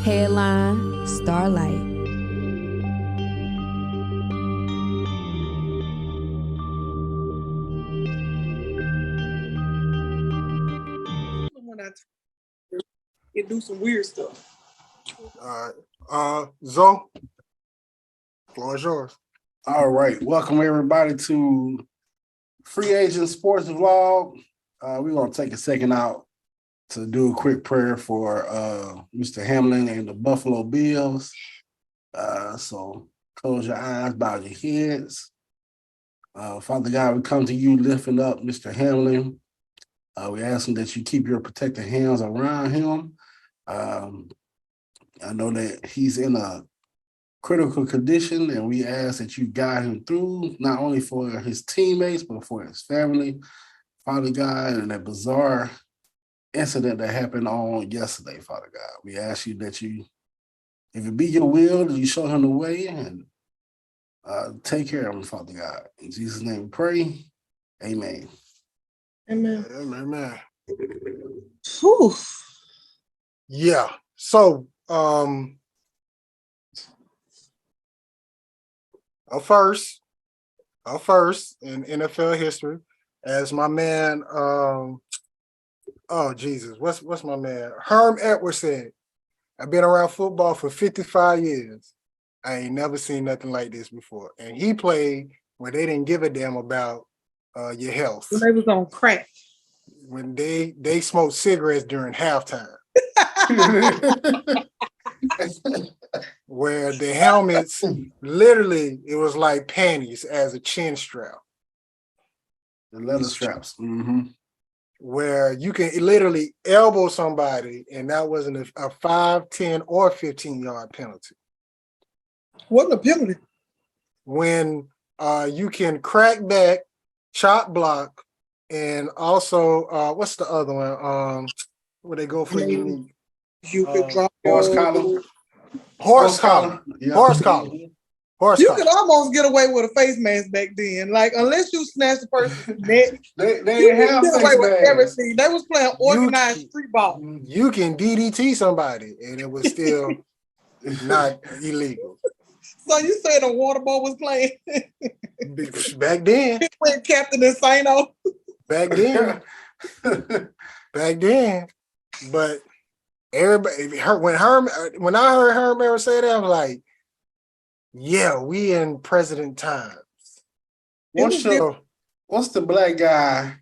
Headline Starlight. When I it do some weird stuff. All right. Zoe, floor is yours. All right. Welcome everybody to Free Agent Sports Vlog. We're gonna take a second out to do a quick prayer for Mr. Hamlin and the Buffalo Bills. So close your eyes, bow your heads. Father God, we come to you lifting up Mr. Hamlin. We ask him that you keep your protective hands around him. I know that he's in a critical condition, and we ask that you guide him through, not only for his teammates, but for his family. Father God, and that bizarre incident that happened on yesterday, Father God, we ask you that you, if it be your will, that you show him the way and take care of him, Father God. In Jesus' name we pray. Amen. Amen. Amen. Whew. Yeah. So, a first in NFL history, as my man, oh Jesus, what's my man? Herm Edwards said, I've been around football for 55 years. I ain't never seen nothing like this before. And he played where they didn't give a damn about your health. When they was on crack. When they smoked cigarettes during halftime. Where the helmets, literally, it was like panties as a chin strap. The leather straps. Mm-hmm. Where you can literally elbow somebody, and that wasn't a 5, 10, or 15-yard penalty. What a penalty. When you can crack back, chop block, and also, what's the other one? Where they go for you could drop horse collar. Horse collar. Yeah. Horse collar. Horse You collar. could almost get away with a face mask back then. Like, unless you snatched the person's neck, They you didn't have could get away face with masks. everything. They was playing organized street ball. You can DDT somebody, and it was still not illegal. So you said a water ball was playing? Back then. When Captain Insano. Back then. Back then. But everybody, when I heard Herm ever say that, I was like, yeah, we in president times. What's the black guy,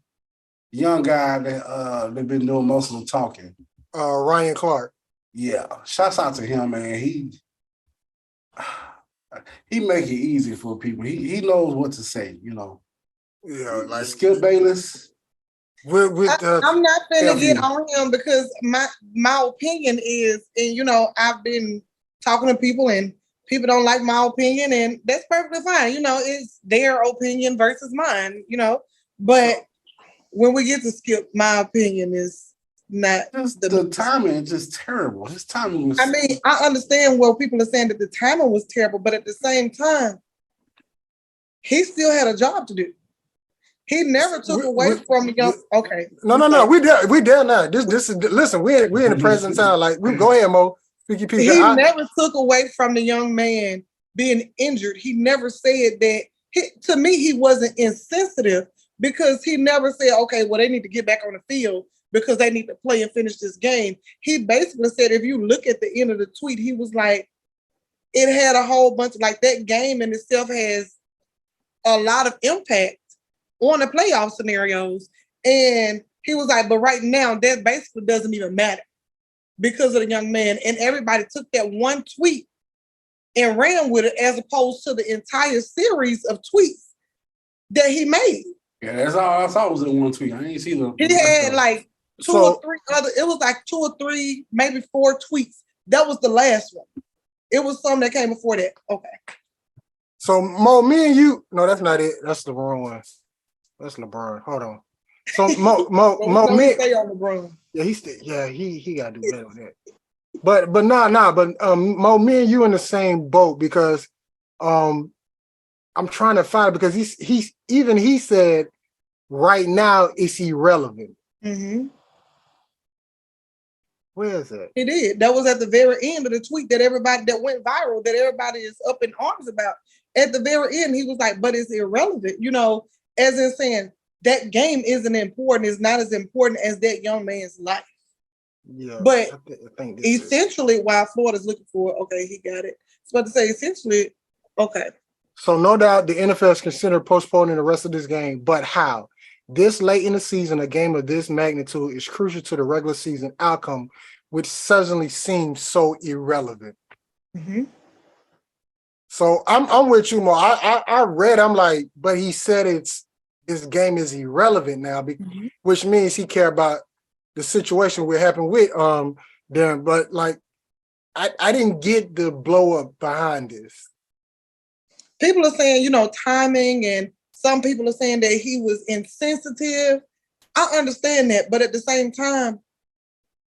young guy that they've been doing most of the talking? Ryan Clark. Yeah. Shouts out to him, man. He make it easy for people. He knows what to say, you know. Yeah, like Skip Bayless. I'm not finna get on him because my opinion is, and you know, I've been talking to people and people don't like my opinion, and that's perfectly fine. You know, it's their opinion versus mine, you know. But when we get to Skip, my opinion is not the timing is just terrible. His timing was, I mean, I understand what people are saying that the timing was terrible, but at the same time, he still had a job to do. He never took away from young. Okay. No. We there now. This is listen. We in the present time. Like, we go ahead, Mo. Speak your piece. He never took away from the young man being injured. He never said that. To me, he wasn't insensitive because he never said, "Okay, well, they need to get back on the field because they need to play and finish this game." He basically said, if you look at the end of the tweet, he was like, "It had a whole bunch of, like, that game in itself has a lot of impact on the playoff scenarios." And he was like, but right now, that basically doesn't even matter because of the young man. And everybody took that one tweet and ran with it as opposed to the entire series of tweets that he made. Yeah, that's all I saw was in one tweet. I didn't see the. He had like two or three, maybe 4 tweets. That was the last one. It was something that came before that. Okay. So, Mo, me and you, no, that's not it. That's the wrong one. That's LeBron. Hold on. So Mo, me. Stay on LeBron. Yeah, he gotta do better with that. But Mo, me and you in the same boat because I'm trying to find it because he said right now it's irrelevant. Mm-hmm. Where is it? He did. That was at the very end of the tweet that went viral, that everybody is up in arms about. At the very end, he was like, but it's irrelevant, as in saying that game isn't important. It's not as important as that young man's life. Yeah. But I think essentially, while Florida's looking for, okay, he got it. So to say, essentially, okay. So no doubt the NFL is considering postponing the rest of this game, but how? This late in the season, a game of this magnitude is crucial to the regular season outcome, which suddenly seems so irrelevant. Mm-hmm. So I'm with you, Mo. I read, I'm like, but he said this game is irrelevant now, which means he care about the situation what happened with them. But like, I didn't get the blow up behind this. People are saying, timing, and some people are saying that he was insensitive. I understand that, but at the same time,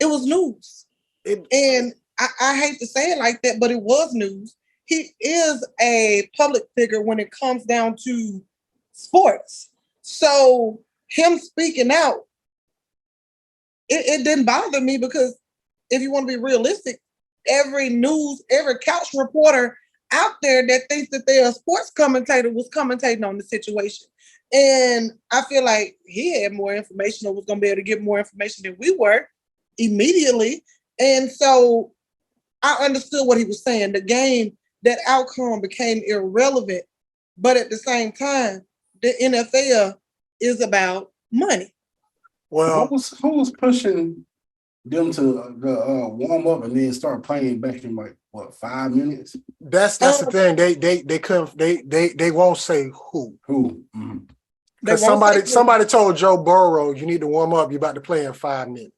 it was news. And I hate to say it like that, but it was news. He is a public figure when it comes down to sports. So him speaking out, it didn't bother me, because if you want to be realistic, every couch reporter out there that thinks that they're a sports commentator was commentating on the situation. And I feel like he had more information, or was going to be able to get more information than we were immediately. And so I understood what he was saying. The game, that outcome became irrelevant. But at the same time, the NFL is about money. Well, who was pushing them to warm up and then start playing back in like 5 minutes? That's the thing. They couldn't they won't say who. Who? Mm-hmm. Because somebody told Joe Burrow, you need to warm up, you're about to play in 5 minutes.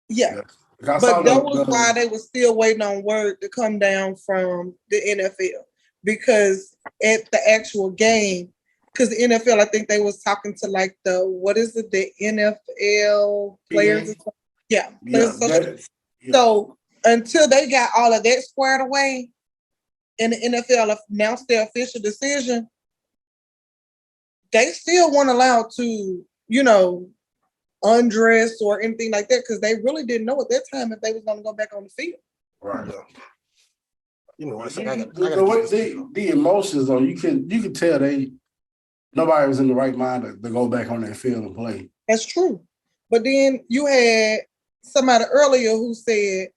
Yeah. But that was why they were still waiting on word to come down from the NFL. Because at the actual game, because the NFL, I think they was talking to like the NFL players. Yeah. So until they got all of that squared away and the NFL announced their official decision, they still weren't allowed to, undress or anything like that, because they really didn't know at that time if they was going to go back on the field. Right. The emotions, though, you can tell nobody was in the right mind to go back on that field and play. That's true. But then you had somebody earlier who said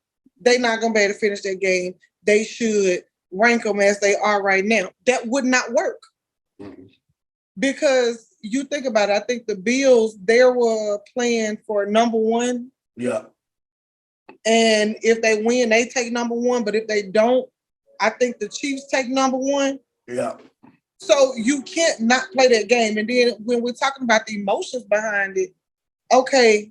they're not going to be able to finish that game. They should rank them as they are right now. That would not work. Mm-hmm. Because you think about it, I think the Bills, they were playing for number one. Yeah. And if they win, they take number one. But if they don't, I think the Chiefs take number one. Yeah. So you can't not play that game. And then when we're talking about the emotions behind it, okay,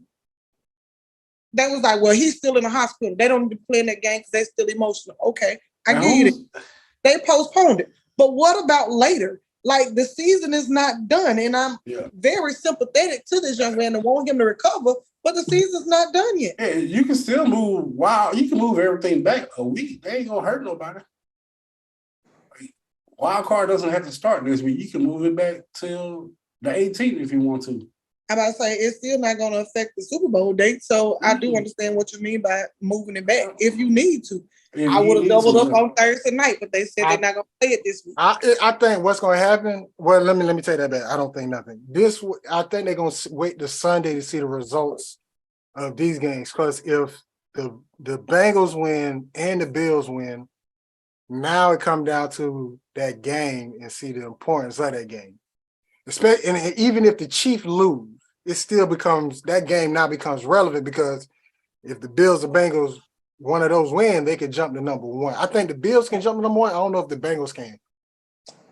that was like, well, he's still in the hospital. They don't need to play in that game because they're still emotional. Okay, I get it. They postponed it. But what about later? Like, the season is not done, and I'm very sympathetic to this young man and want him to recover, but the season's not done yet. Yeah, you can still move. Wow, you can move everything back a week. They ain't gonna hurt nobody. Wild card doesn't have to start this week. You can move it back till the 18th if you want to. I'm about to say, it's still not going to affect the Super Bowl date, so I do understand what you mean by moving it back if you need to. I would have doubled up on Thursday night, but they said they're not going to play it this week. I think what's going to happen. Well, let me take that back. I don't think nothing. I think they're going to wait till Sunday to see the results of these games, because if the Bengals win and the Bills win, now it comes down to that game and see the importance of that game. And even if the Chiefs lose, it still becomes, that game now becomes relevant, because if the Bills or Bengals, one of those win, they could jump to number one. I think the Bills can jump to number one. I don't know if the Bengals can.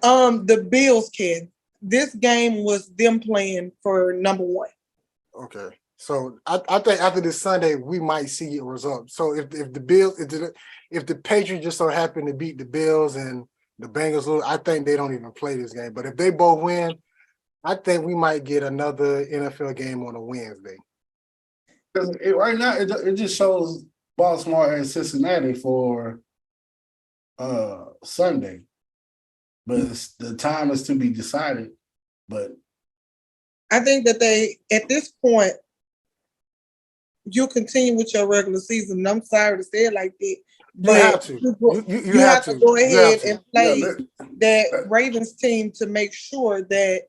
The Bills can. This game was them playing for number one. Okay. So I think after this Sunday, we might see a result. So if the Bills, if the Patriots just so happen to beat the Bills and the Bengals lose, I think they don't even play this game. But if they both win, I think we might get another NFL game on a Wednesday. Because right now, it just shows Baltimore and Cincinnati for Sunday. But the time is to be decided. But I think that they, at this point, you continue with your regular season. And I'm sorry to say it like that, You have but to. you, You have have to to. go You have ahead to. and Yeah, play that Ravens team to make sure that,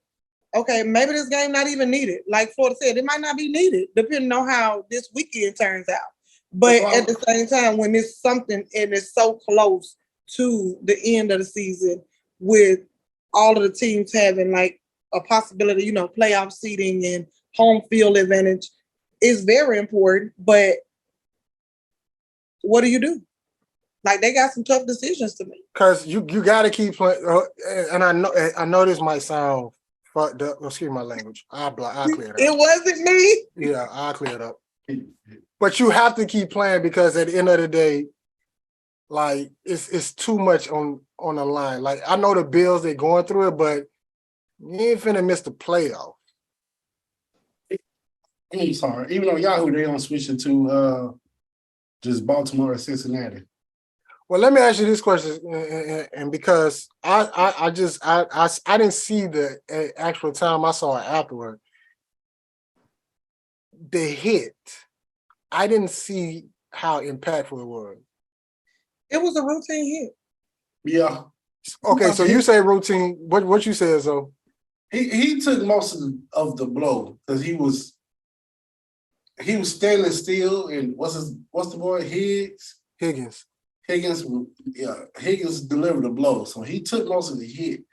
okay, maybe this game not even needed. Like Florida said, it might not be needed, depending on how this weekend turns out. But at the same time, when it's something and it's so close to the end of the season, with all of the teams having like a possibility, playoff seating and home field advantage, is very important. But what do you do? Like, they got some tough decisions to make. Because you got to keep playing. And I know this might sound fucked up. Excuse my language. I'll clear it It up. wasn't me. Yeah, I'll clear it up. But you have to keep playing because at the end of the day, like it's too much on the line. Like I know the Bills, they're going through it, but you ain't finna miss the playoff. I'm sorry. Even on Yahoo, they don't switch it to just Baltimore or Cincinnati. Well, let me ask you this question, and because I didn't see the actual time, I saw it afterward. The hit, I didn't see how impactful it was. It was a routine hit. Yeah. Okay, so you say routine. What you said, so? He took most of the blow because he was standing still, and what's the boy Higgins. Higgins delivered the blow, so he took most of the hit.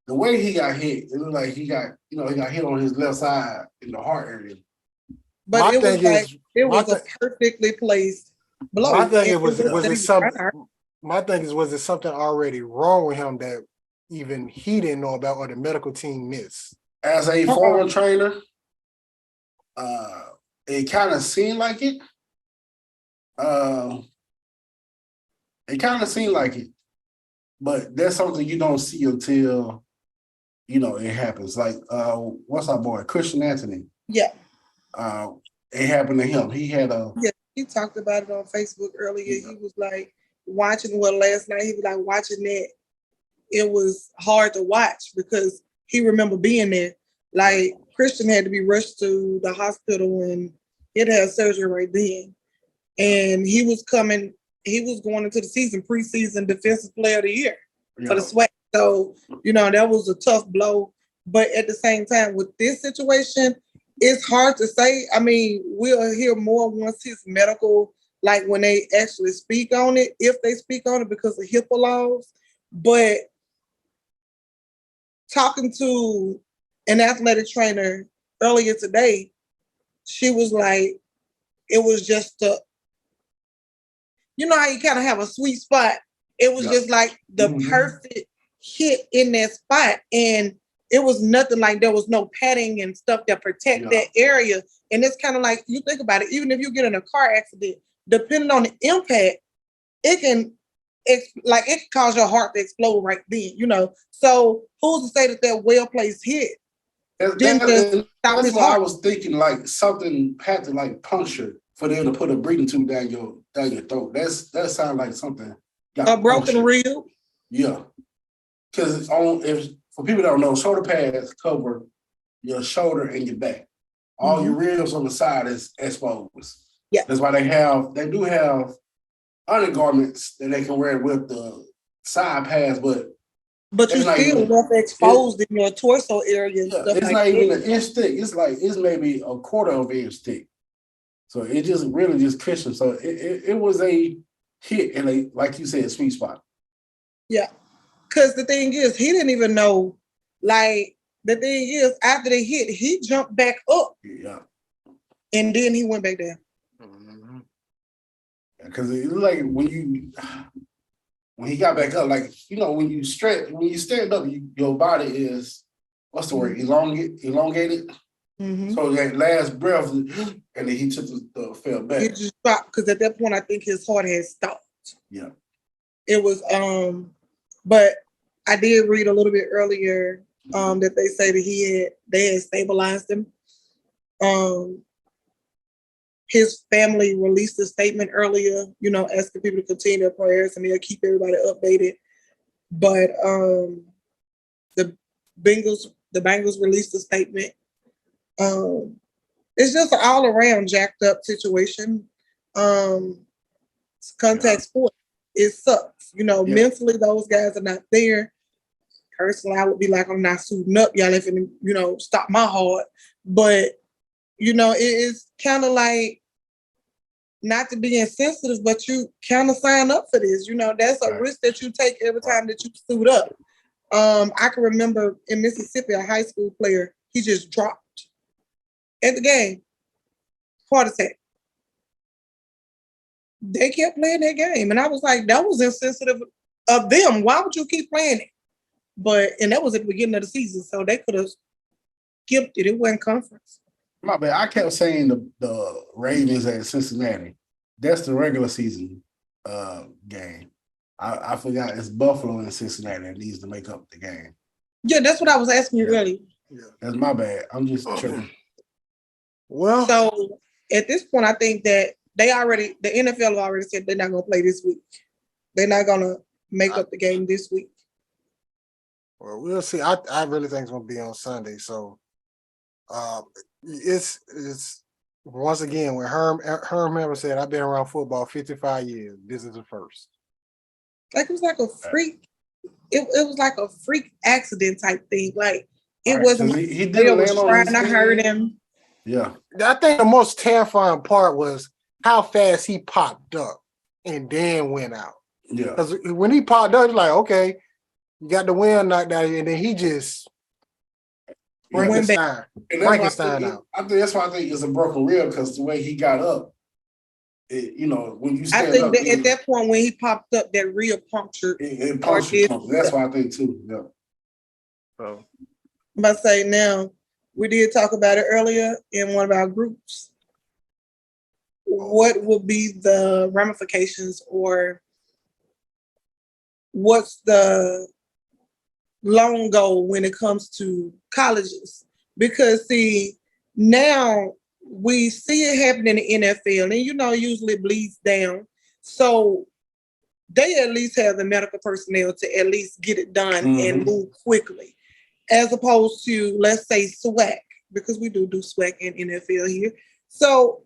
The way he got hit, it looked like he got hit on his left side in the heart area. But it was a perfectly placed blow. My thing is, was it something already wrong with him that even he didn't know about or the medical team missed? As a former trainer, it kind of seemed like it. It kind of seemed like it, but that's something you don't see until it happens. Like what's our boy Christian Anthony? Yeah. It happened to him. He had he talked about it on Facebook earlier. Yeah. He was like watching last night. He was like watching that. It was hard to watch because he remembered being there. Like Christian had to be rushed to the hospital and he had surgery right then. And he was going into the season, preseason defensive player of the year for the SWAC. So, that was a tough blow. But at the same time, with this situation, it's hard to say. I mean, we'll hear more once his medical, like when they actually speak on it, if they speak on it because of HIPAA laws. But talking to an athletic trainer earlier today, she was like, it was just how you kind of have a sweet spot. It was just like the perfect hit in that spot. And it was nothing like there was no padding and stuff that protect that area. And it's kind of like, you think about it, even if you get in a car accident, depending on the impact, it can cause your heart to explode right then, So who's to say that well-placed hit? That's why I was thinking like something had to like puncture for them to put a breathing tube down your throat. That sounds like something. A broken rib. Yeah, because for people that don't know, shoulder pads cover your shoulder and your back. All your ribs on the side is exposed. Yeah, that's why they do have undergarments that they can wear with the side pads, but you still left exposed in your torso area. And stuff it's not even an inch thick. It's maybe a quarter of an inch thick. So it just really just cushioned. So it was a hit in like you said, sweet spot. Yeah. Because the thing is, he didn't even know, like, the thing is, after they hit, he jumped back up. Yeah. And then he went back down. Because it looked like when he got back up, like, when you stand up, your body is, what's the word, elongated? So that last breath, and then he took the fell back. He just stopped, because at that point, I think his heart had stopped. Yeah. It was, but I did read a little bit earlier that they say that they had stabilized him. His family released a statement earlier, asking people to continue their prayers and they'll keep everybody updated. But the Bengals released a statement. it's just an all around jacked up situation. Contact sport, it sucks. You know, Yeah. mentally those guys are not there. Personally, I would be like, I'm not suiting up, y'all if you know, stop my heart. But you know, it is kind of like not to be insensitive, but you kind of sign up for this. You know, that's a Right. risk that you take every time that you suit up. I can remember in Mississippi, a high school player, he just dropped at the game, heart attack. They kept playing that game, and I was like, that was insensitive of them. Why would you keep playing it? But and that was at the beginning of the season, so they could have skipped it. It wasn't conference. My bad. I kept saying the Ravens at Cincinnati. That's the regular season game. I forgot it's Buffalo and Cincinnati that needs to make up the game. Yeah, that's what I was asking you Yeah. earlier. Yeah. That's my bad. I'm just tripping. Well, So at this point, I think that the NFL already said they're not going to play this week. They're not going to make up the game this week. well, we'll see. I really think it's gonna be on Sunday. So it's once again when Herm Hammer said, I've been around football 55 years. This is the first. Like it was like a freak. It was like a freak accident type thing. Like it Right, wasn't 'cause like he they didn't was land on trying his to hurt head. him. Yeah. I think the most terrifying part was how fast he popped up and then went out. Yeah. Because when he popped up, it's like, okay, you got the wind knocked out, and then he just Went back. Frankenstein, And that's why Frankenstein out. I think that's why I think it's a broken rib because the way he got up, when you I stand think up, that at that point when he popped up, that real punctured. it punctured something. That's why I think too. Yeah. So I'm about to say now, we did talk about it earlier in one of our groups. What will be the ramifications or what's the long goal when it comes to colleges? Because see, now we see it happening in the NFL, and you know, usually it bleeds down. So they at least have the medical personnel to at least get it done and move quickly, as opposed to, let's say, SWAC, because we do SWAC in NFL here. So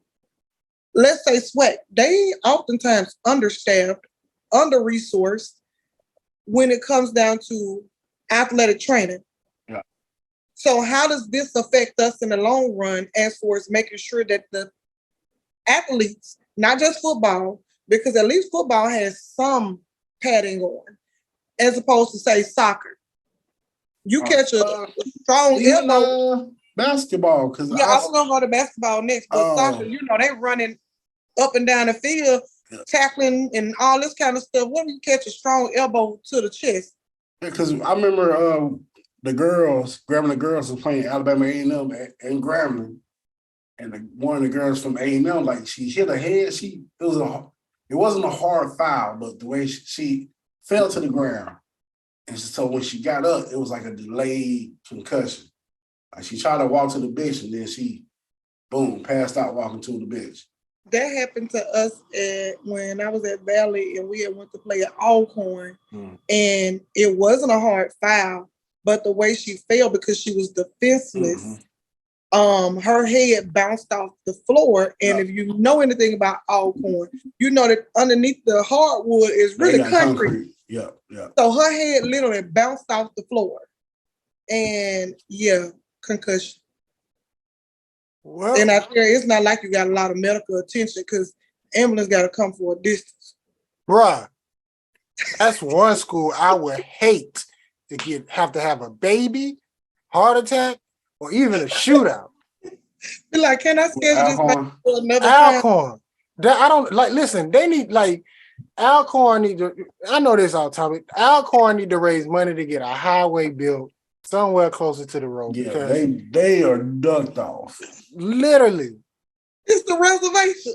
let's say SWAC, they oftentimes understaffed, under-resourced when it comes down to athletic training. Yeah. So how does this affect us in the long run as far as making sure that the athletes, not just football, because at least football has some padding on, as opposed to say soccer. You catch a strong Even elbow. basketball, because Yeah, I was gonna go to basketball next, but soccer, you know, they running up and down the field, tackling and all this kind of stuff. When you catch a strong elbow to the chest? Because I remember Grambling girls was playing Alabama A&M and Grambling, and one of the girls from A&M, like she hit her head. It wasn't a hard foul, but the way she fell to the ground, and so when she got up, it was like a delayed concussion. Like she tried to walk to the bench, and then she, boom, passed out walking to the bench. That happened to us when I was at Valley, and we had went to play at Alcorn, and it wasn't a hard foul, but the way she fell because she was defenseless, her head bounced off the floor. And if you know anything about Alcorn, you know that underneath the hardwood is really concrete. Yeah. So her head literally bounced off the floor, and concussion. well, And I tell you, it's not like you got a lot of medical attention because ambulance got to come for a distance. bruh, that's one school I would hate to have to have a baby, heart attack, or even a shootout. Be like, can I schedule this Alcorn. for another time? Alcorn. I don't like. Listen, they need Alcorn need to. I know this all topic. Alcorn need to raise money to get a highway built somewhere closer to the road. Yeah, because they are ducked off. literally, It's the reservation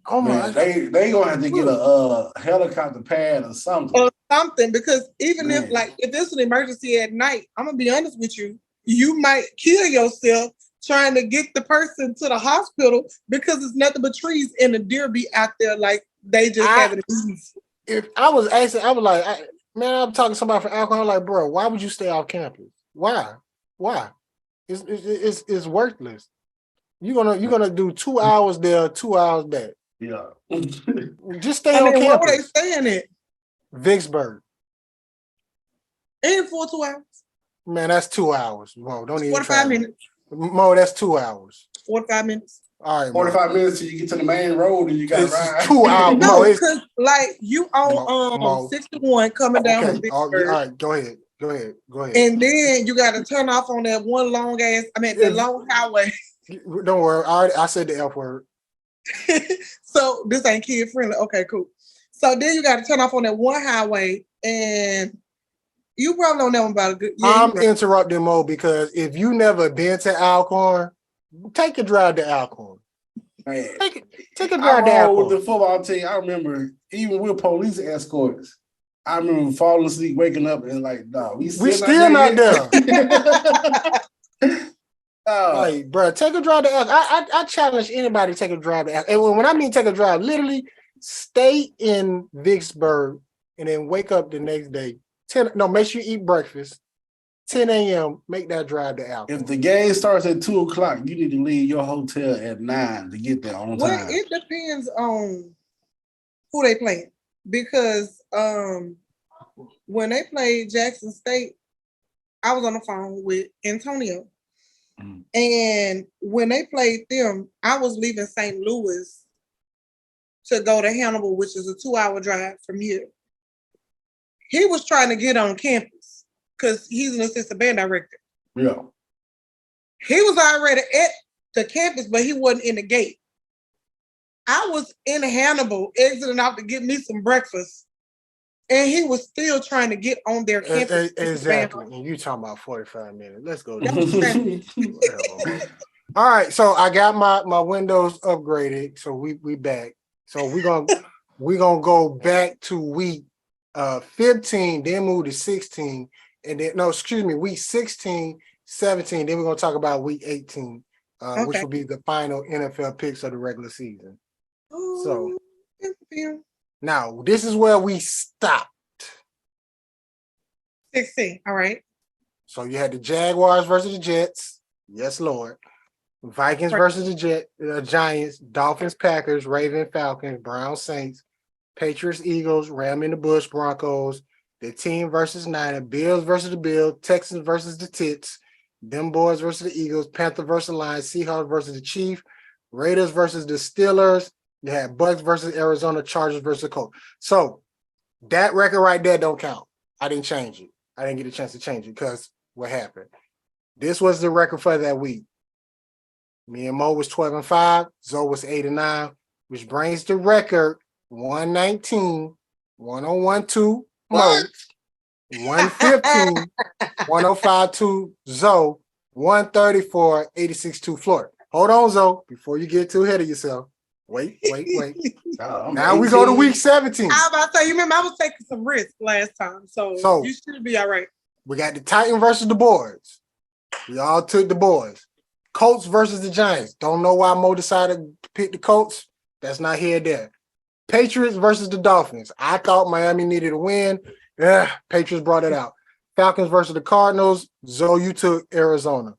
oh my, Man, they gonna have to get a helicopter pad or something. or something. Because even Man. if it's an emergency at night, I'm gonna be honest with you, you might kill yourself trying to get the person to the hospital because it's nothing but trees and the deer be out there like they just having it easy. if I was asking, I was like, I'm talking to somebody from Alcorn. I'm like, bro, why would you stay off campus? Why? It's worthless. You're gonna do 2 hours there, 2 hours back. Yeah. Just stay I on mean, where were they campus. staying at? Vicksburg. In for 2 hours. Man, that's 2 hours. Mo, don't even 45 try. minutes. Mo, that's 2 hours. 45 minutes. All right, Mo. 45 minutes till you get to the main road and you got to It's ride. 2 hours. No, Mo, it's because like you on Mo. 61 coming down Okay. from All Vicksburg, right, go ahead. Go ahead. Go ahead. and then you got to turn off on that one long ass. I mean, the If- long highway. Don't worry. I said the F word. So this ain't kid friendly. Okay, cool. So then you got to turn off on that one highway, and you probably don't know about a good. Yeah, I'm you right. interrupting Mo because if you never been to Alcorn, take a drive to Alcorn. Man. Take a I drive to rolled with Alcorn. the football team. I remember even with police escorts. I remember falling asleep, waking up, and like, no, we still not there. Like, bro, take a drive to Alcorn. I challenge anybody to take a drive to Alcorn. And when I mean take a drive, literally stay in Vicksburg and then wake up the next day. Make sure you eat breakfast. 10 a.m. Make that drive to Alcorn. If the game starts at 2:00, you need to leave your hotel at 9 to get there on Well, time. it depends on who they playing because when they played Jackson State, I was on the phone with Antonio. Mhm. And when they played them, I was leaving St. Louis to go to Hannibal, which is a 2-hour drive from here. He was trying to get on campus because he's an assistant band director. Yeah. He was already at the campus, but he wasn't in the gate. I was in Hannibal, exiting out to get me some breakfast, and he was still trying to get on their campus. Exactly. And you talking about 45 minutes. Let's go. Yeah. All right. So I got my windows upgraded. So we back. So we're gonna go back to week 15, then move to 16, and then week 16, 17. Then we're gonna talk about week 18, which will be the final NFL picks of the regular season. So now this is where we stopped. 16. All right. So you had the Jaguars versus the Jets. Yes, Lord. Vikings versus the Giants, Dolphins, Packers, Ravens, Falcons, Browns, Saints, Patriots, Eagles, Ram in the Bush, Broncos, the team versus Niner, Bills versus the Bills, Texans versus the Tits, them boys versus the Eagles, Panther versus the Lions, Seahawks versus the Chiefs, Raiders versus the Steelers. You had Bucks versus Arizona, Chargers versus the Colts. So that record right there don't count. I didn't change it. I didn't get a chance to change it because what happened? This was the record for that week. Me and Mo was 12-5. Zoe was 8-9, which brings the record 119, 1012 Mo, 115, 1052 Zoe, 134, 86-2 Florida. Hold on, Zoe, before you get too ahead of yourself. Wait. Now we go to week 17. I was about to say, you remember I was taking some risks last time, so you should be all right. We got the Titans versus the Boys. We all took the Boys. Colts versus the Giants. Don't know why Mo decided to pick the Colts. That's not here or there. Patriots versus the Dolphins. I thought Miami needed a win. Yeah, Patriots brought it out. Falcons versus the Cardinals. Zoe, you took Arizona.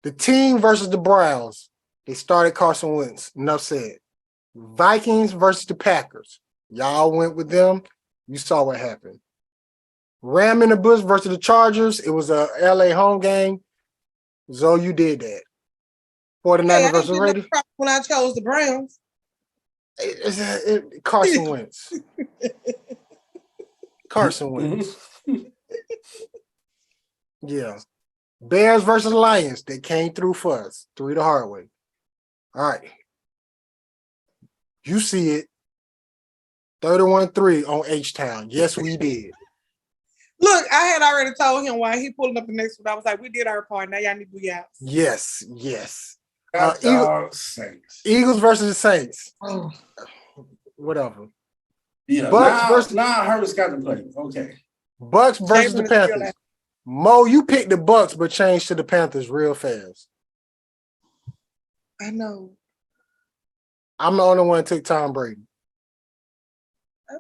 The team versus the Browns. They started Carson Wentz. Enough said. Vikings versus the Packers. Y'all went with them. You saw what happened. Ram in the Bush versus the Chargers. It was a LA home game. Zoe, you did that. 49ers versus Raiders. When I chose the Browns. Carson Wentz. Carson Wentz. Yeah. Bears versus Lions. They came through for us. 3 the hard way. All right. You see it. 31-3 on H-Town. Yes, we did. Look, I had already told him why he pulling up the next one. I was like, we did our part. Now y'all need to do y'all. Yes. Saints. Eagles versus the Saints. Whatever. Yeah, Bucks now Hurts got to play. Okay. Bucks versus the Panthers. Mo, you picked the Bucks, but changed to the Panthers real fast. I know. I'm the only one that took Tom Brady.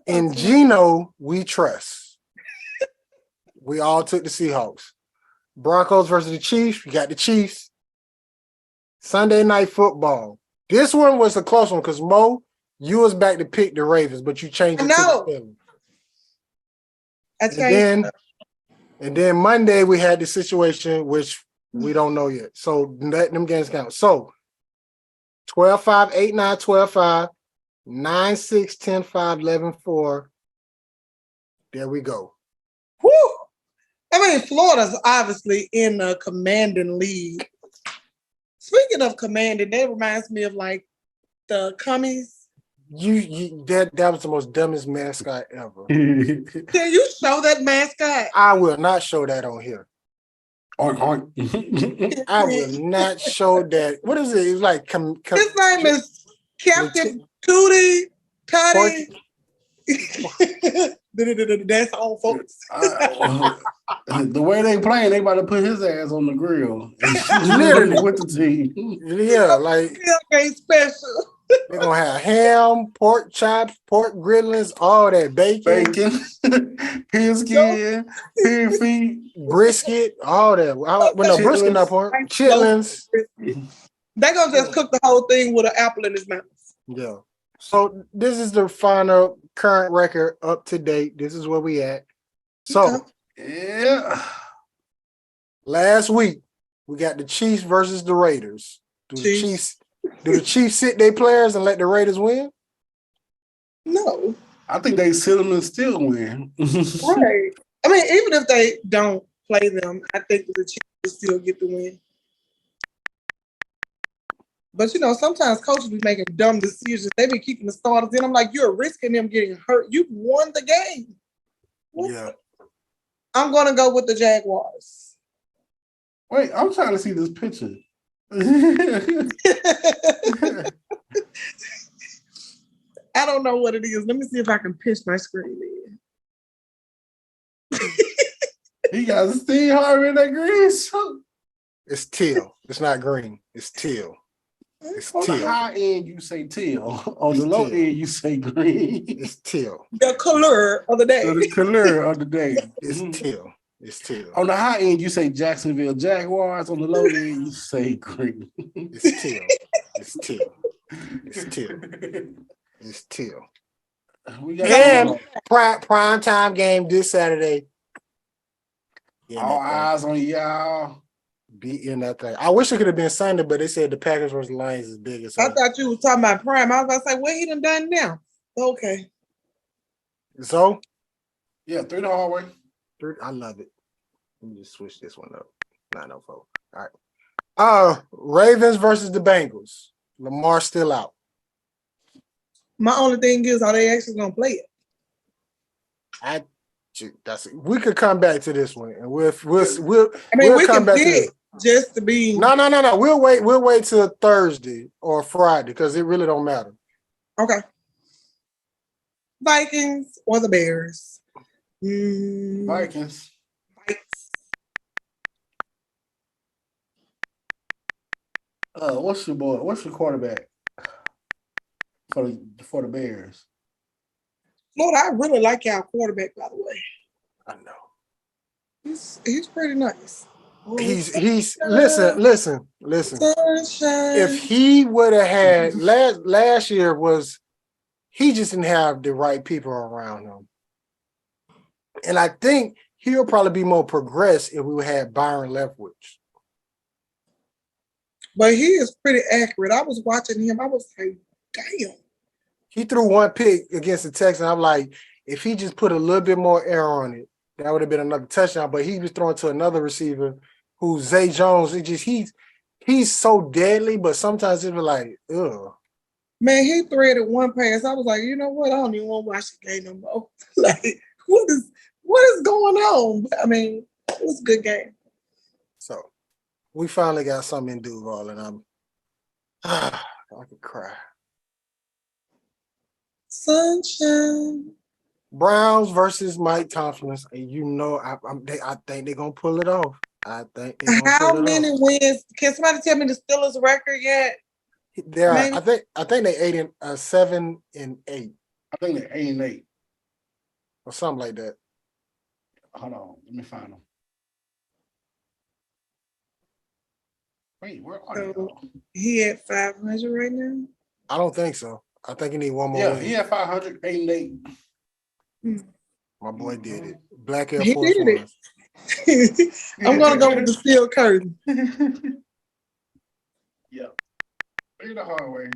In Geno, we trust. We all took the Seahawks. Broncos versus the Chiefs. We got the Chiefs. Sunday Night Football. This one was a close one because Mo, you was back to pick the Ravens, but you changed I it to the know. Steelers. I And changed. then Monday we had the situation which we don't know yet. So let them games count. So 12-5, 8-9, 12-5, 9-6, 10-5, 11-4. There we go. Woo! I mean, Florida's obviously in a commanding lead. Speaking of commanding, that reminds me of like the Cummies. That was the most dumbest mascot ever. Can you show that mascot? I will not show that on here. Oink, oink. I will not show that. What is it? It's like His name is Captain Tootie Toddy. That's all, folks. The way they playing, they about to put his ass on the grill. Literally. With the team. Yeah, like Okay, special. they're gonna have ham, pork chops, pork griddlings, all that bacon, Bacon, pig skin, pig feet. brisket, all that. Well, no, brisket not pork. Chitlins. They gonna just cook the whole thing with an apple in his mouth. Yeah. So this is the final current record up to date. This is where we at. So Yeah. last week we got the Chiefs versus the Raiders. Do the Chiefs sit their players and let the Raiders win? No. I think they sit them and still win. Right. I mean, even if they don't play them, I think the Chiefs will still get the win. But you know, sometimes coaches be making dumb decisions. They be keeping the starters in. I'm like, you're risking them getting hurt. You won the game. Yeah. I'm gonna go with the Jaguars. Wait, I'm trying to see this picture. I don't know what it is. Let me see if I can pitch my screen in. He got Steve Harvey in that green suit. It's teal. It's not green. It's teal. It's On the teal. high end, you say teal. On the It's low teal. end, you say green. It's teal. The color of the day. So the color of the day. It's teal. It's teal. On the high end, you say Jacksonville Jaguars. On the low end, you say green. It's teal. It's teal. It's teal. It's teal. We got And prime time game this Saturday. all eyes on y'all. Be in that thing. I wish it could have been Sunday, but they said the Packers versus Lions is bigger. I thought you was talking about prime. I was about to say, what he done now? Okay. So Yeah, through the hallway. I love it. Let me just switch this one up. 904. All right. Ravens versus the Bengals. Lamar still out. My only thing is, are they actually gonna play it? We could come back to this one, and we'll I mean, we come can back to pick this. just to be No. We'll wait till Thursday or Friday because it really don't matter. okay. Vikings or the Bears? Vikings. Vikings. What's your boy? What's your quarterback for the Bears? Lord, I really like our quarterback, by the way. I know. He's pretty nice. He's listen. Sunshine. If he would have had last year he just didn't have the right people around him. And I think he'll probably be more progressed if we had Byron Leftwich. But he is pretty accurate. I was watching him. I was like, damn. He threw one pick against the Texans. I'm like, if he just put a little bit more air on it, that would have been another touchdown. But he was throwing to another receiver who's Zay Jones. He's so deadly, but sometimes it was like, ugh. Man, he threaded one pass. I was like, you know what? I don't even want to watch the game no more. Like, what is going on? I mean, it was a good game. So we finally got something in Duval, and I could cry. Sunshine. Browns versus Mike Tomlin, and you know I think they're gonna pull it off. I think they're gonna How pull it many off. wins? Can somebody tell me the Steelers record yet? I think they 7-8 I think they're 8-8. or something like that. Hold on, let me find them. Wait, where are So y'all? he at 500 right now. I don't think so. I think he need one more Yeah, win. he had 500, 8 and 8. My boy did it. Black Air He Force did it. Ones. I'm gonna go with the steel curtain. Yeah. Figure the hard way.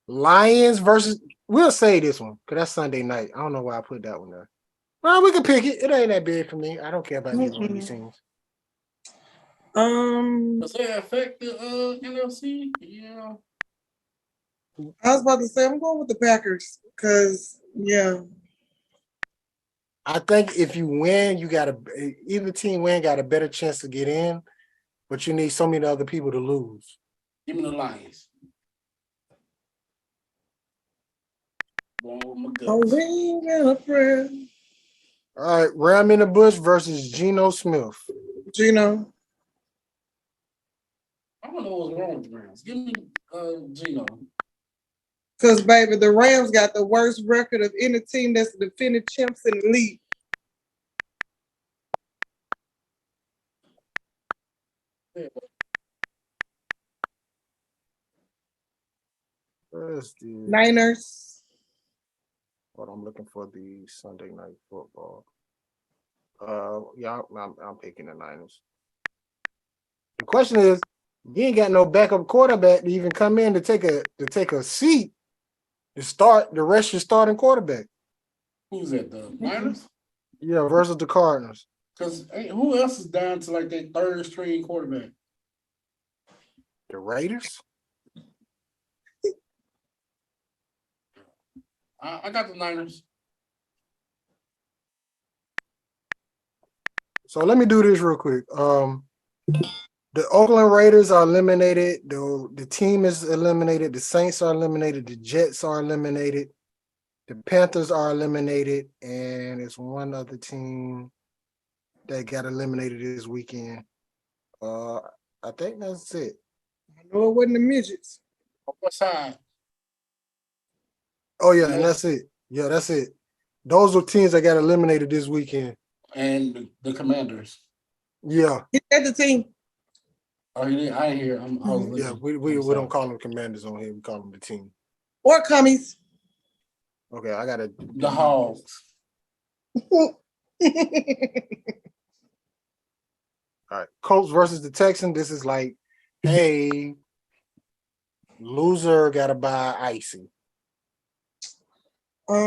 Lions versus. We'll say this one because that's Sunday night. I don't know why I put that one there. Well, we can pick it. It ain't that big for me. I don't care about either one of these teams. Does that affect the NFC? Yeah. I was about to say I'm going with the Packers because I think if you win, you got either team win got a better chance to get in, but you need so many other people to lose. Give me the Lions. Going with my a guts. ring and a prayer. All right, Ram in the Bush versus Geno Smith. Gino. I don't know what's wrong with the Rams. Give me Gino. Because, baby, the Rams got the worst record of any team that's the defending champs in the league. Where's the Niners. What I'm looking for the Sunday night football. Yeah, I'm picking the Niners. The question is, you ain't got no backup quarterback to even come in to take a seat to start the rest of your starting quarterback. Who's that? The Niners? Yeah, versus the Cardinals. Because who else is down to like their third string quarterback? The Raiders? I got the Niners. So let me do this real quick. The Oakland Raiders are eliminated. The team is eliminated. The Saints are eliminated. The Jets are eliminated. The Panthers are eliminated. And it's one other team that got eliminated this weekend. I think that's it. I know it wasn't the midgets. On what side? Oh, yeah, and that's it. Yeah, that's it. Those are teams that got eliminated this weekend. And the Commanders. Yeah. He said the team. Oh, he didn't. I didn't hear. I was Yeah, we don't call them Commanders on here. We call them the team. Or Cummies. Okay, I got to. The Hogs. All right, Colts versus the Texans. This is like, hey, loser got to buy icy. Give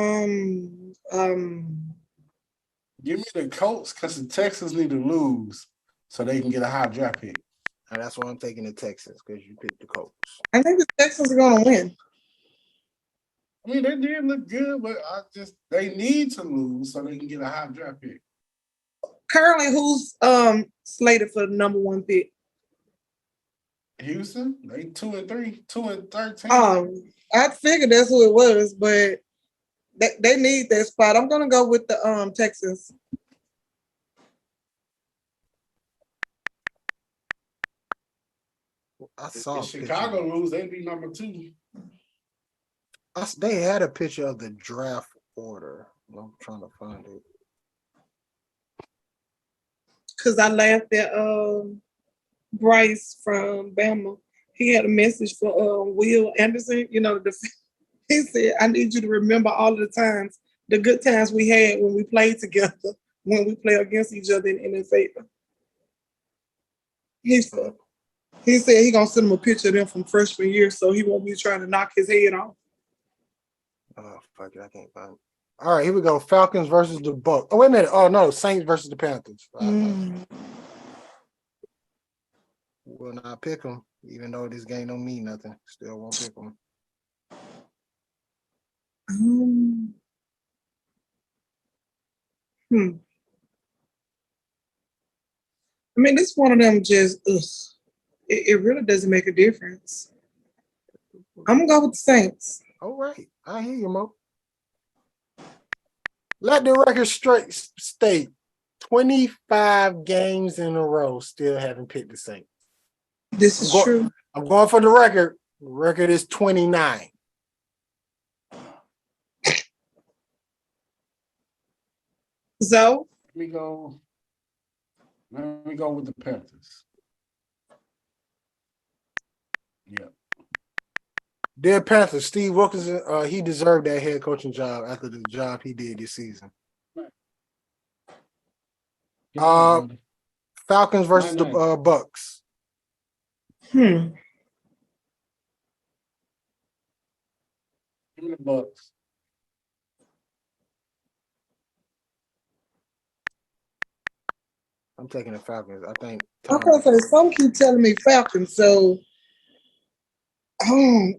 me the Colts because the Texans need to lose so they can get a high draft pick. And that's why I'm taking the Texans because you picked the Colts. I think the Texans are going to win. I mean, they did look good, but they need to lose so they can get a high draft pick. Currently, who's slated for the number one pick? Houston, they 2-3, 2-13. I figured that's who it was, but they need that spot. I'm gonna go with the Texans. I saw if Chicago lose, they'd be number 2. They had a picture of the draft order. I'm trying to find it. Because I laughed at Bryce from Bama. He had a message for Will Anderson. He said, "I need you to remember all of the times, the good times we had when we played together, when we play against each other in NFL." He said he gonna send him a picture of them from freshman year, so he won't be trying to knock his head off. Oh, fuck it, I can't find it. All right, here we go. Falcons versus the Bucks. Oh, wait a minute. Oh, no, Saints versus the Panthers. Will not pick them, even though this game don't mean nothing. Still won't pick them. I mean, this one of them just, it really doesn't make a difference. I'm gonna go with the Saints. All right, I hear you, Mo. Let the record straight state 25 games in a row still haven't picked the Saints. This is true. I'm going for the record. The record is 29. So Let me go. Let me go with the Panthers. Yeah. Dead Panthers, Steve Wilkinson, he deserved that head coaching job after the job he did this season. Falcons versus the Bucks. Hmm. Give me the Bucks. I'm taking the Falcons. I think. Okay, so some keep telling me Falcons. So,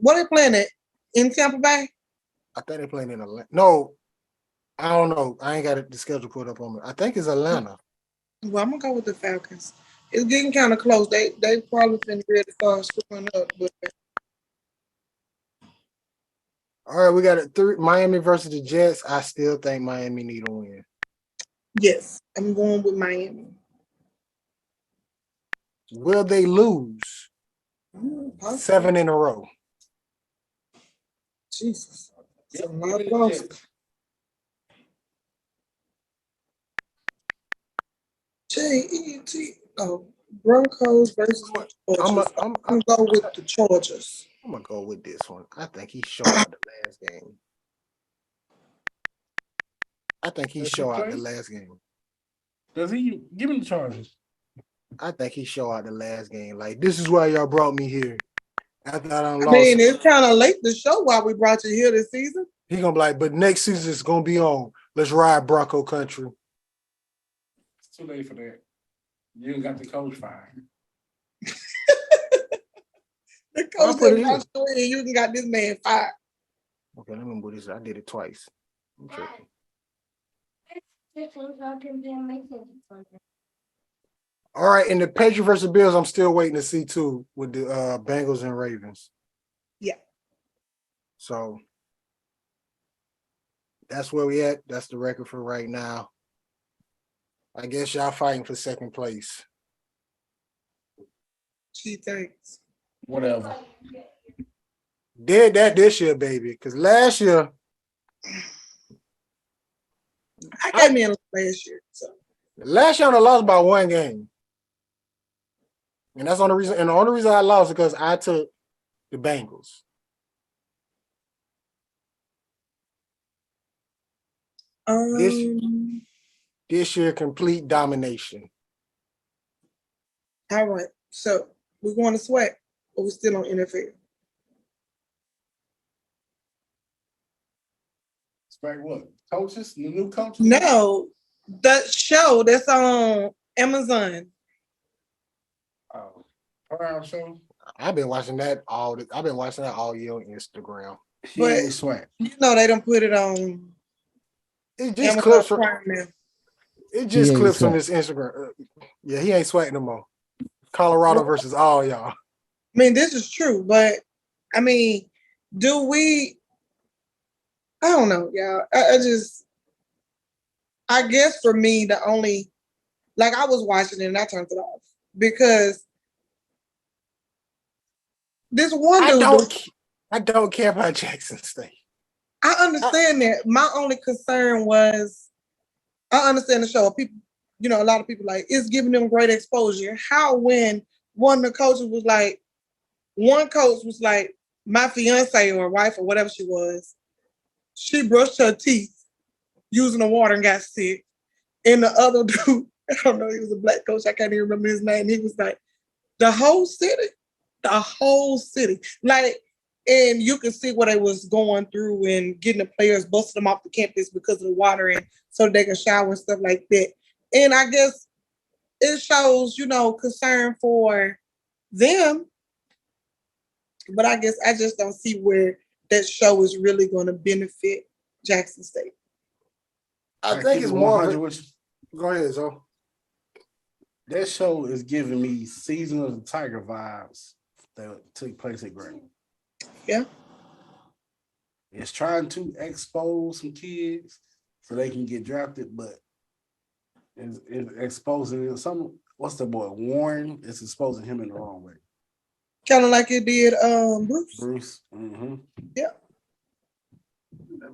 what are they playing at in Tampa Bay? I think they're playing in Atlanta. No, I don't know. I ain't got the schedule put up on me. I think it's Atlanta. Well, I'm gonna go with the Falcons. It's getting kind of close. They probably finna ready to start screwing up, but All right, we got it. Miami versus the Jets. I still think Miami need a win. yes, I'm going with Miami. Will they lose Possibly. 7 in a row? Jesus. Yep, It's a lot of losses. J-E-T. Oh, Broncos versus Chargers. I'm gonna go with the Chargers. I'm gonna go with this one. I think he showed out the last game. Does he give him the Chargers? I think he showed out the last game. Like, this is why y'all brought me here. After I done lost. I mean, it's kind of late to show why we brought you here this season. He gonna be like, but next season it's gonna be on. Let's ride Bronco country. It's too late for that. You got the coach fired. The coach said, you can got this man fired. Okay, let me move this. I did it twice. I'm tripping. All right, in the Patriots versus Bills, I'm still waiting to see too with the Bengals and Ravens. Yeah. So that's where we at. That's the record for right now. I guess y'all fighting for second place. Gee, thanks. Whatever. Did that this year, baby. Because last year, I came in last year. So last year I lost by 1 game. And that's the only reason. And the only reason I lost is because I took the Bengals. This year, complete domination. All right. So we're going to sweat, but we're still on NFL. Sweat what? Coaches? The new coaches? No, the show that's on Amazon. Oh, Crown show. I've been watching that all year on Instagram. He ain't sweat. You know they don't put it on. It just Amazon clips from. Prime now. It just clips from his Instagram. Yeah, he ain't sweating no more. Colorado versus all y'all. I mean, this is true, but I mean, do we? I don't know, y'all. I guess for me, the only, like I was watching it and I turned it off because this one dude. I don't care about Jackson State. I understand that. My only concern was, I understand the show. People, a lot of people like, it's giving them great exposure. How when one of the coaches was like, one coach was like, my fiance or wife or whatever she was, she brushed her teeth using the water and got sick. And the other dude, I don't know, he was a black coach. I can't even remember his name. He was like, the whole city. Like, and you can see what they was going through and getting the players busting them off the campus because of the water and so they can shower and stuff like that. And I guess it shows, concern for them. But I guess I just don't see where that show is really going to benefit Jackson State. I think it's more of a, go ahead, Zo. That show is giving me Season of the Tiger vibes that took place at Green. Yeah. It's trying to expose some kids so they can get drafted, but it's exposing some. What's the boy Warren? It's exposing him in the wrong way. Kind of like it did Bruce. Bruce. Mm-hmm. Yeah.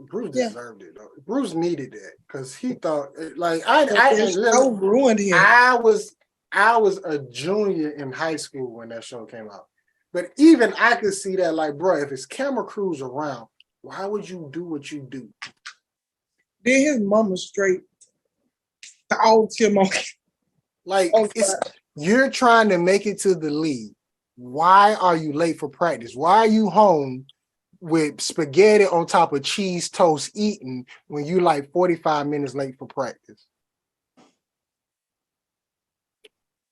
Bruce deserved it though. Bruce needed that because he thought I ruined him. I was I was a junior in high school when that show came out. But even I could see that, like, bro, if it's camera crews around, why would you do what you do? Then his mama straight. All Tim on. Like, Oh, you're trying to make it to the league. Why are you late for practice? Why are you home with spaghetti on top of cheese toast eating when you like 45 minutes late for practice?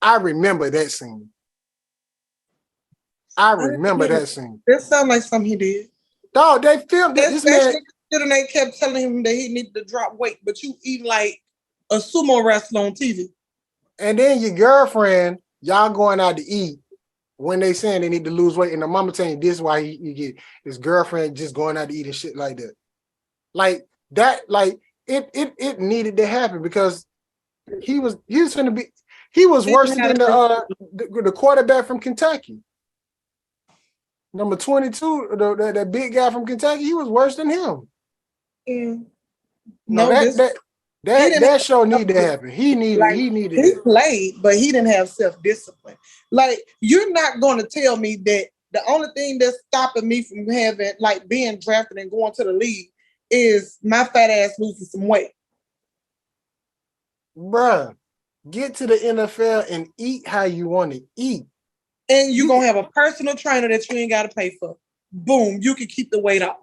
I remember that scene. I remember that scene. That sounds like something he did. Dog, they filmed it. This man, Especially considering they kept telling him that he needed to drop weight, but you eat like a sumo wrestler on TV. and then your girlfriend, y'all going out to eat when they saying they need to lose weight, and the mama telling you this is why you get his girlfriend just going out to eat and shit like that. Like that, like it needed to happen because he was worse than the quarterback from Kentucky. Number 22, that big guy from Kentucky, he was worse than him. And No, that show needed to happen. He needed he played, but he didn't have self-discipline. Like, you're not going to tell me that the only thing that's stopping me from having, like, being drafted and going to the league is my fat ass losing some weight. Bruh, get to the NFL and eat how you want to eat. And you're going to have a personal trainer that you ain't got to pay for. Boom, you can keep the weight off.